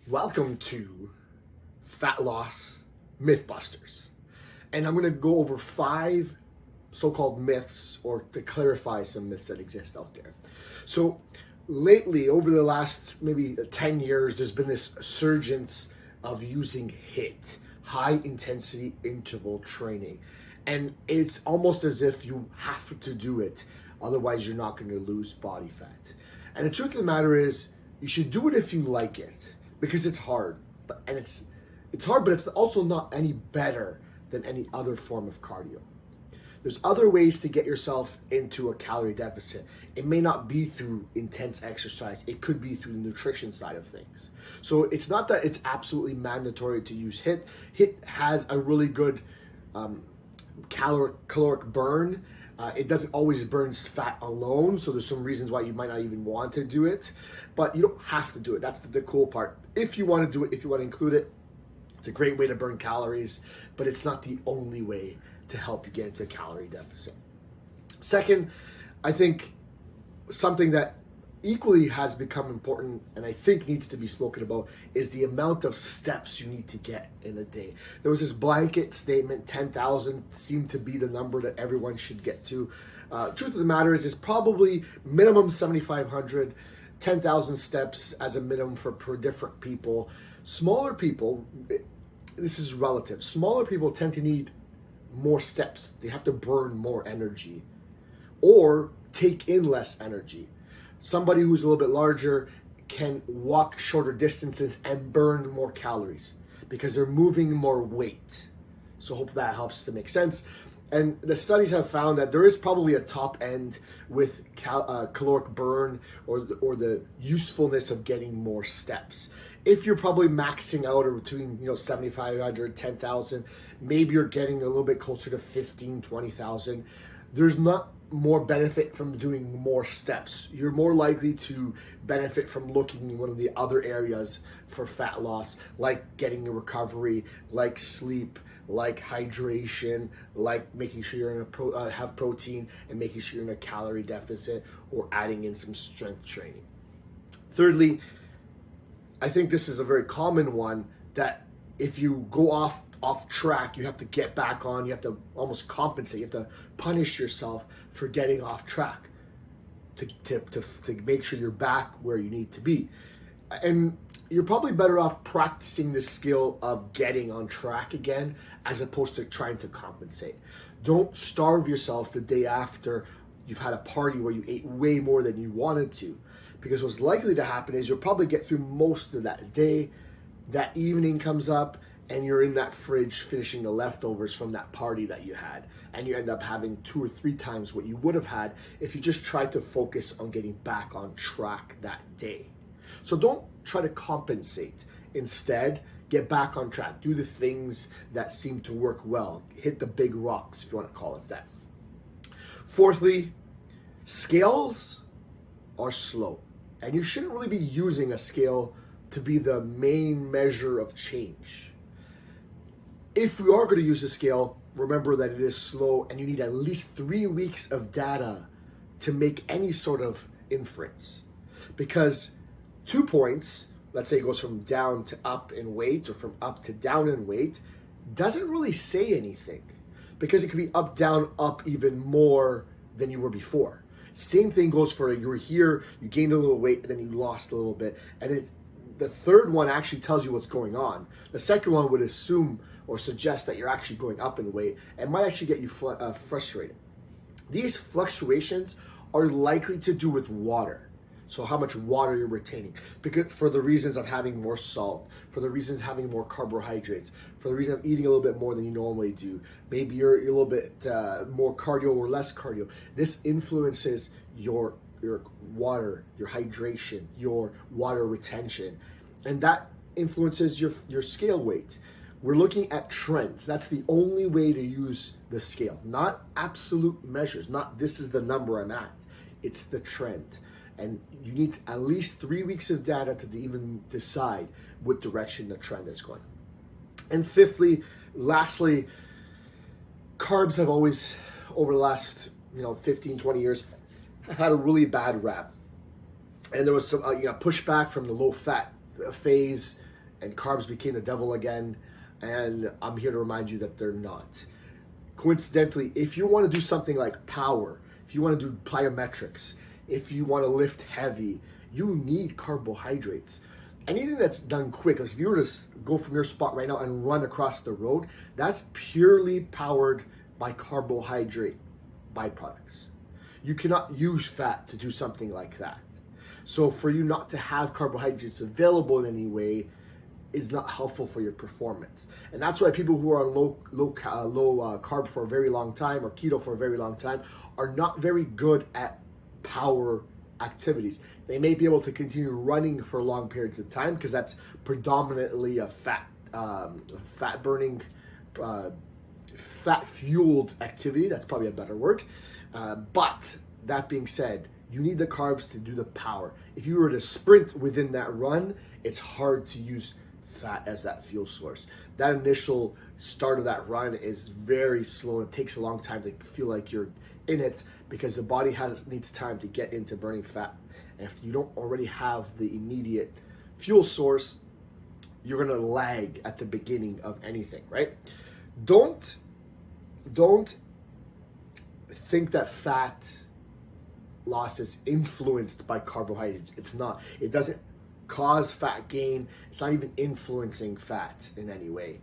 Welcome to Fat Loss Mythbusters. And I'm going to go over 5 so-called myths, or to clarify some myths that exist out there. So lately, over the last maybe 10 years, there's been this surgence of using HIIT, high intensity interval training. And it's almost as if you have to do it, otherwise you're not going to lose body fat. And the truth of the matter is, you should do it if you like it, because it's hard. It's hard, but it's also not any better than any other form of cardio. There's other ways to get yourself into a calorie deficit. It may not be through intense exercise. It could be through the nutrition side of things. So it's not that it's absolutely mandatory to use HIIT. HIIT has a really good caloric burn. It doesn't always burn fat alone, so there's some reasons why you might not even want to do it, but you don't have to do it. That's the cool part. If you want to do it, if you want to include it, it's a great way to burn calories, but it's not the only way to help you get into a calorie deficit. Second, I think something that equally has become important and I think needs to be spoken about is the amount of steps you need to get in a day. There was this blanket statement, 10,000 seemed to be the number that everyone should get to. Truth of the matter is, it's probably minimum 7,500, 10,000 steps as a minimum per different people. Smaller people, this is relative. Smaller people tend to need more steps. They have to burn more energy or take in less energy. Somebody who's a little bit larger can walk shorter distances and burn more calories because they're moving more weight. So hope that helps to make sense. And the studies have found that there is probably a top end with caloric burn or the usefulness of getting more steps. If you're probably maxing out or between 7,500, 10,000, maybe you're getting a little bit closer to 15, 20,000. There's not more benefit from doing more steps. You're more likely to benefit from looking in one of the other areas for fat loss, like getting a recovery, like sleep, like hydration, like making sure you're in have protein and making sure you're in a calorie deficit, or adding in some strength training. Thirdly, I think this is a very common one, that if you go off track, you have to get back on. You have to almost compensate. You have to punish yourself for getting off track to make sure you're back where you need to be. And you're probably better off practicing the skill of getting on track again as opposed to trying to compensate. Don't starve yourself the day after you've had a party where you ate way more than you wanted to, because what's likely to happen is you'll probably get through most of that day. That evening comes up and you're in that fridge finishing the leftovers from that party that you had, and you end up having 2 or 3 times what you would have had if you just tried to focus on getting back on track that day. So don't try to compensate. Instead, get back on track. Do the things that seem to work well. Hit the big rocks, if you want to call it that. Fourthly, scales are slow, and you shouldn't really be using a scale to be the main measure of change. If you are going to use a scale, remember that it is slow and you need at least 3 weeks of data to make any sort of inference. Because 2 points, let's say it goes from down to up in weight or from up to down in weight, doesn't really say anything, because it could be up, down, up even more than you were before. Same thing goes for you were here, you gained a little weight, and then you lost a little bit. And the third one actually tells you what's going on. The second one would assume or suggest that you're actually going up in weight and might actually get you frustrated. These fluctuations are likely to do with water. So how much water you're retaining, because for the reasons of having more salt, for the reasons of having more carbohydrates, for the reason of eating a little bit more than you normally do. Maybe you're a little bit more cardio or less cardio. This influences your water, your hydration, your water retention, and that influences your scale weight. We're looking at trends. That's the only way to use the scale, not absolute measures, not this is the number I'm at. It's the trend. And you need at least 3 weeks of data to even decide what direction the trend is going. And lastly, carbs have always, over the last 15, 20 years, had a really bad rap, and there was some pushback from the low fat phase, and carbs became the devil again. And I'm here to remind you that they're not. Coincidentally, if you want to do something like power, if you want to do plyometrics, if you want to lift heavy, you need carbohydrates. Anything that's done quick, like if you were to go from your spot right now and run across the road, that's purely powered by carbohydrate byproducts. You cannot use fat to do something like that. So for you not to have carbohydrates available in any way is not helpful for your performance. And that's why people who are on low carb for a very long time, or keto for a very long time, are not very good at power activities. They may be able to continue running for long periods of time because that's predominantly a fat burning, fat fueled activity. That's probably a better word. But that being said, you need the carbs to do the power. If you were to sprint within that run, it's hard to use fat as that fuel source. That initial start of that run is very slow. It takes a long time to feel like you're in it because the body needs time to get into burning fat. And if you don't already have the immediate fuel source, you're gonna lag at the beginning of anything, right? Don't think that fat loss is influenced by carbohydrates. It's not. It doesn't cause fat gain. It's not even influencing fat in any way.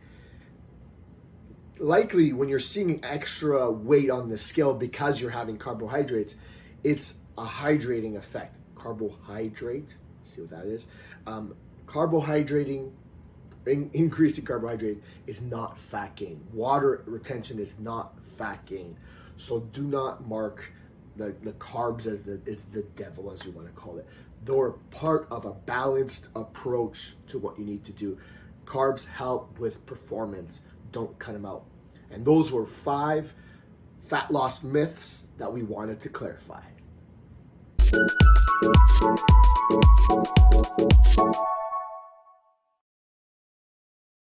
Likely, when you're seeing extra weight on the scale because you're having carbohydrates, it's a hydrating effect. Carbohydrate, see what that is? Increasing carbohydrate is not fat gain. Water retention is not fat gain. So do not mark the carbs as the devil, as you want to call it. They're part of a balanced approach to what you need to do. Carbs help with performance. Don't cut them out. And those were 5 fat loss myths that we wanted to clarify.